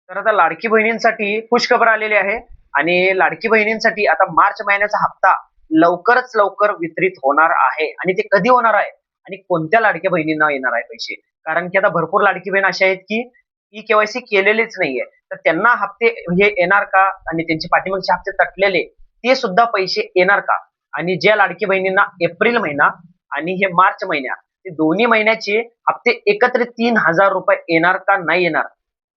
तर आता लाडकी बहिणींसाठी खुशखबर आलेली आहे आणि लाडकी बहिणींसाठी आता मार्च महिन्याचा हप्ता लवकरच लवकर वितरित होणार आहे आणि ते कधी होणार आहे आणि कोणत्या लाडक्या बहिणींना येणार आहे पैसे. कारण की आता भरपूर लाडकी बहीण अशा आहेत की ई-केवायसी केलेलीच नाहीये, तर त्यांना हप्ते हे येणार का आणि त्यांचे पाठीमागचे हप्ते तटलेले ते सुद्धा पैसे येणार का आणि ज्या लाडकी बहिणींना एप्रिल महिना आणि हे मार्च महिना ते दोन्ही महिन्याचे हप्ते एकत्रित 3,000 रुपये येणार का नाही येणार.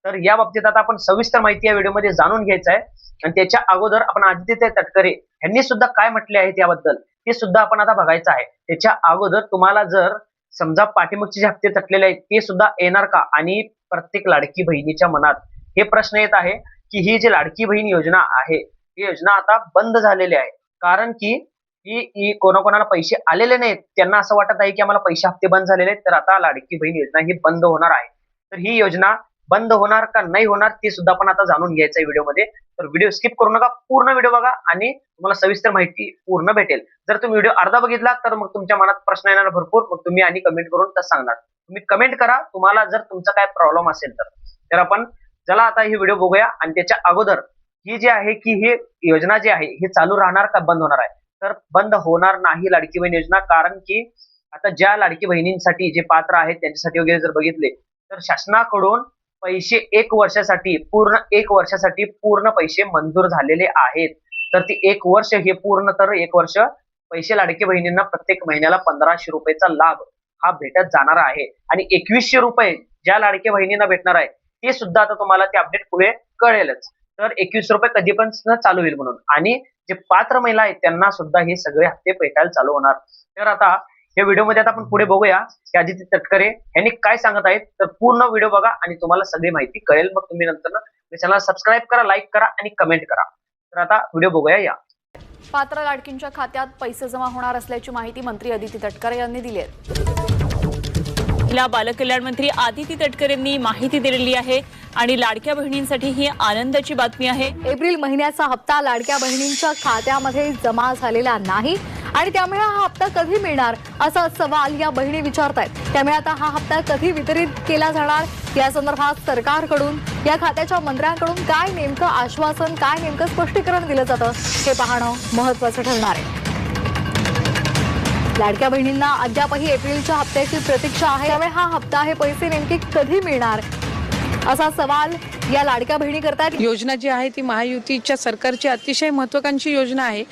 तर या बाबतीत आता आपण सविस्तर माहिती या व्हिडिओमध्ये जाणून घ्यायचं आहे आणि त्याच्या अगोदर आपण आदित्य तटकरे यांनी सुद्धा काय म्हटले आहेत याबद्दल ते सुद्धा आपण आता बघायचं आहे. त्याच्या अगोदर तुम्हाला जर समजा पाठीमागचे जे हप्ते तटलेले आहेत ते सुद्धा येणार का आणि प्रत्येक लाडकी बहिणीच्या मनात हे प्रश्न येत आहे की ही जी लाडकी बहीण योजना आहे ही योजना आता बंद झालेली आहे. कारण की ही कोणाकोणाला पैसे आलेले नाहीत, त्यांना असं वाटत आहे की आम्हाला पैसे हप्ते बंद झालेले आहेत, तर आता लाडकी बहीण योजना ही बंद होणार आहे. तर ही योजना बंद होणार का नाही होणार ते सुद्धा आपण आता जाणून घ्यायचं आहे व्हिडिओमध्ये. तर व्हिडिओ स्किप करू नका, पूर्ण व्हिडिओ बघा आणि तुम्हाला सविस्तर माहिती पूर्ण भेटेल. जर तुम्ही व्हिडिओ अर्धा बघितला तर मग तुमच्या मनात प्रश्न येणार भरपूर, मग तुम्ही आणि कमेंट करून तसं सांगणार. तुम्ही कमेंट करा तुम्हाला जर तुमचा काय प्रॉब्लेम असेल तर आपण चला आता ही व्हिडिओ बघूया. आणि त्याच्या अगोदर ही जी आहे की ही योजना जी आहे हे चालू राहणार का बंद होणार आहे. तर बंद होणार नाही लाडकी बहीण योजना, कारण की आता ज्या लाडकी बहिणींसाठी जे पात्र आहेत त्यांच्यासाठी वगैरे जर बघितले तर शासनाकडून पैसे एक वर्षासाठी पूर्ण पैसे मंजूर झालेले आहेत. तर ती एक वर्ष हे पूर्ण तर एक वर्ष पैसे लाडकी बहिणींना प्रत्येक महिन्याला 1,500 रुपयेचा लाभ हा भेटत जाणार आहे आणि 2,100 रुपये ज्या लाडक्या बहिणींना भेटणार आहे ते सुद्धा आता तुम्हाला ते अपडेट पुढे कळेलच. तर 21 रुपये कधी पण चालू होईल म्हणून आणि जे पात्र महिला आहेत त्यांना सुद्धा हे सगळे हप्ते भेटायला चालू होणार. तर आता या व्हिडिओमध्ये आता आपण पुढे बघूया की आदित्य तटकरे यांनी काय सांगत आहेत. तर पूर्ण व्हिडिओ बघा आणि तुम्हाला सगळी माहिती कळेल. मग तुम्ही नंतर चॅनल सबस्क्राईब करा, लाईक करा आणि कमेंट करा. तर आता व्हिडिओ बघूया. या पात्र लाडकींच्या खात्यात पैसे जमा होणार असल्याची माहिती मंत्री आदित्य तटकरे यांनी दिली आहे. महिला बालकल्याण मंत्री आदिती तटकरे यांनी माहिती दिलेली आहे आणि लाडक्या बहिणींसाठी ही आनंदाची बातमी आहे. एप्रिल महिन्याचा हप्ता लाडक्या बहिणींच्या खात्यामध्ये जमा झालेला नाही आणि त्यामुळे हा हप्ता कधी मिळणार असा सवाल या बहिणी विचारतायत. त्यामुळे आता हा हप्ता कधी वितरित केला जाणार या संदर्भात सरकारकडून या खात्याच्या मंत्र्यांकडून काय नेमकं आश्वासन, काय नेमकं स्पष्टीकरण दिलं जातं हे पाहणं महत्त्वाचं ठरणार आहे. लाडक्या बहिणींना अद्यापही एप्रिलच्या हप्त्याची प्रतीक्षा आहे. त्यामुळे हा हप्ता हे पैसे नेमके कधी मिळणार असा सवाल या लाडक्या बहिणी करतात. योजना जी आहे ती महायुतीच्या सरकारची अतिशय महत्त्वाकांक्षी योजना आहे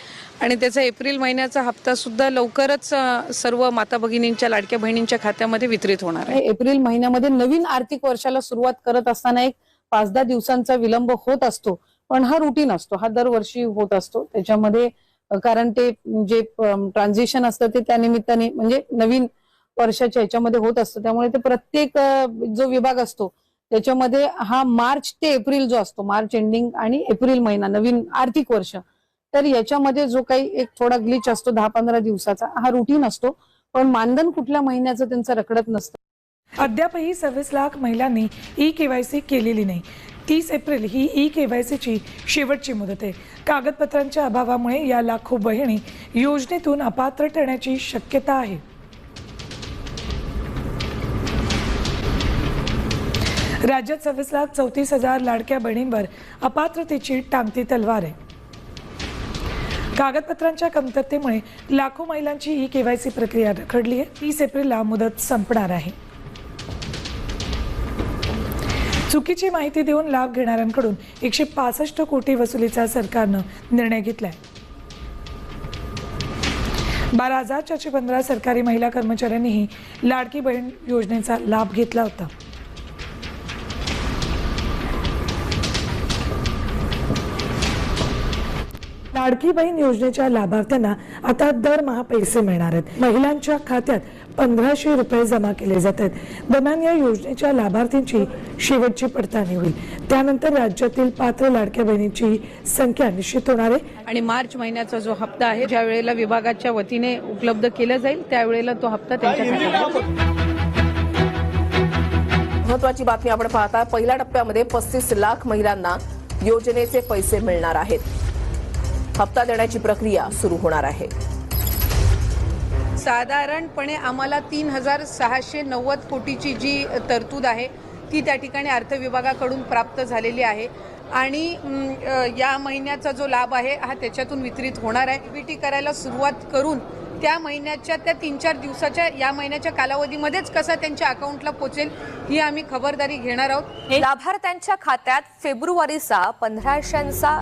आणि त्याचा एप्रिल महिन्याचा हप्ता सुद्धा लवकरच सर्व माता भगिनींच्या लाडक्या बहिणींच्या खात्यामध्ये वितरित होणार आहे. एप्रिल महिन्यामध्ये नवीन आर्थिक वर्षाला सुरुवात करत असताना एक 5-10 दिवसांचा विलंब होत असतो, पण हा रुटीन असतो, हा दरवर्षी होत असतो. त्याच्यामध्ये कारण ते जे ट्रान्झिशन असतं ते त्या निमित्ताने म्हणजे नवीन वर्षाच्या ह्याच्यामध्ये होत असतं. त्यामुळे ते प्रत्येक जो विभाग असतो त्याच्यामध्ये हा मार्च ते एप्रिल जो असतो, मार्च एंडिंग आणि एप्रिल महिना नवीन आर्थिक वर्ष, तर याच्यामध्ये जो काही एक थोडा ग्लिच असतो 10-15 दिवसाचा हा रुटीन असतो. पण मानधन कुठल्या महिन्याचं त्यांचं रखडत नसतं. अद्यापही 26 लाख महिलांनी ई-केवायसी केलेली नाही. 30 एप्रिल ही ई-केवायसीची शेवटची मुदत आहे. कागदपत्रांच्या अभावामुळे या लाखो बहिणी योजनेतून अपात्र ठरण्याची शक्यता आहे. राज्यात 26,34,000 लाडक्या बहिणींवर अपात्रतेची टांगती तलवार आहे. कागदपत्रांच्या कमतरतेमुळे लाखो महिलांची ई-केवायसी प्रक्रिया रखडली आहे. 30 एप्रिलला मुदत संपणार आहे. चुकीची माहिती देऊन लाभ घेणाऱ्यांकडून 165 कोटी वसुलीचा सरकारनं निर्णय घेतलाय. 12,415 सरकारी महिला कर्मचाऱ्यांनीही लाडकी बहीण योजनेचा लाभ घेतला होता. लाडकी बहीण योजनेच्या लाभार्थ्यांना आता दरमहा पैसे मिळणार आहेत. महिलांच्या खात्यात 1,500 रुपये जमा केले जात आहेत. दरम्यान या योजनेच्या लाभार्थींची शेवटची पडताळणी होईल. त्यानंतर राज्यातील पात्र लाडक्या बहिणींची संख्या निश्चित होणार आहे आणि मार्च महिन्याचा जो हप्ता आहे ज्या वेळेला विभागाच्या वतीने उपलब्ध केला जाईल त्यावेळेला तो हप्ता त्यांच्या खात्यात. महत्त्वाची बातमी आपण पाहता. पहिल्या टप्प्यामध्ये 35 लाख महिलांना योजनेचे पैसे मिळणार आहेत. हप्ता देण्याची प्रक्रिया सुरू होणार आहे. साधारणपणे आम्हाला 3,690 कोटीची जी तरतूद आहे ती त्या ठिकाणी अर्थ विभागाकडून प्राप्त झालेली आहे आणि या महिन्याचा जो लाभ आहे हा त्याच्यातून वितरित होणार आहे. डीबीटी करायला सुरुवात करून त्या महिन्याच्या त्या 3-4 दिवसाच्या या महिन्याच्या कालावधीमध्येच कसा त्यांच्या अकाउंटला पोचेल ही आम्ही खबरदारी घेणार आहोत. लाभार्थ्यांच्या खात्यात फेब्रुवारीचा 1500चा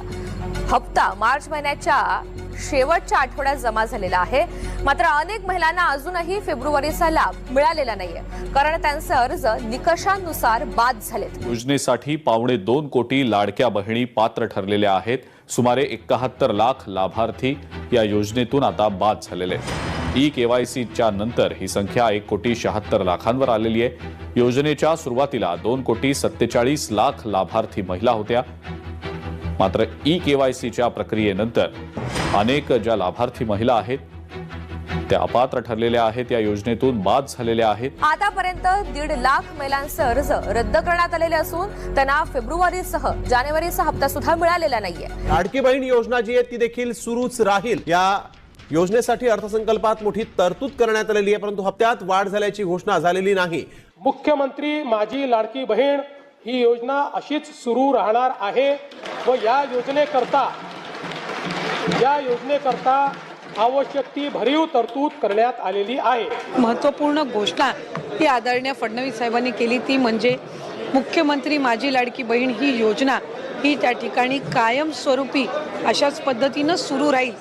हप्ता मार्च महिन्याच्या शेवटच्या आठवड्यात जमा झालेला आहे. मात्र अनेक महिलांना अजूनही फेब्रुवारीचा लाभ मिळालेला नाहीये, कारण त्यांचे अर्ज निकषांनुसार बाद झालेत. योजनेसाठी 2.25 कोटी लाडक्या बहिणी पात्र ठरलेल्या आहेत. सुमारे 71 लाख लाभार्थी या योजनेतून आता बाद झालेले आहेत. KYCच्या नंतर ही संख्या 1,76,00,000 आलेली आहे. योजनेच्या सुरुवातीला 2,47,00,000 लाभार्थी महिला होत्या. मात्र KYCच्या प्रक्रियेनंतर अनेक ज्या लाभार्थी महिला आहेत त्या अपात्र ठरलेल्या आहेत, या योजनेतून बाद झालेल्या आहेत. आतापर्यंत 1.5 लाख महिलांचे अर्ज रद्द करण्यात आलेले असून त्यांना फेब्रुवारीसह जानेवारीचा हप्ता सुद्धा मिळालेला नाहीये. लाडकी बहीण योजना जी आहे ती देखील सुरूच राहील. या योजनेसाठी अर्थसंकल्पात मोठी तरतूद करण्यात आलेली आहे, परंतु हप्त्यात वाढ झाल्याची घोषणा झालेली नाही. मुख्यमंत्री माझी लाडकी बहीण ही योजना अशीच सुरू राहणार आहे व या योजनेकरता आवश्यक ती भरीव तरतूद करण्यात आलेली आहे. महत्त्वपूर्ण घोषणा ही आदरणीय फडणवीस साहेबांनी केली, ती म्हणजे मुख्यमंत्री माझी लाडकी बहीण ही योजना ही त्या ठिकाणी कायमस्वरूपी अशाच पद्धतीनं सुरू राहील.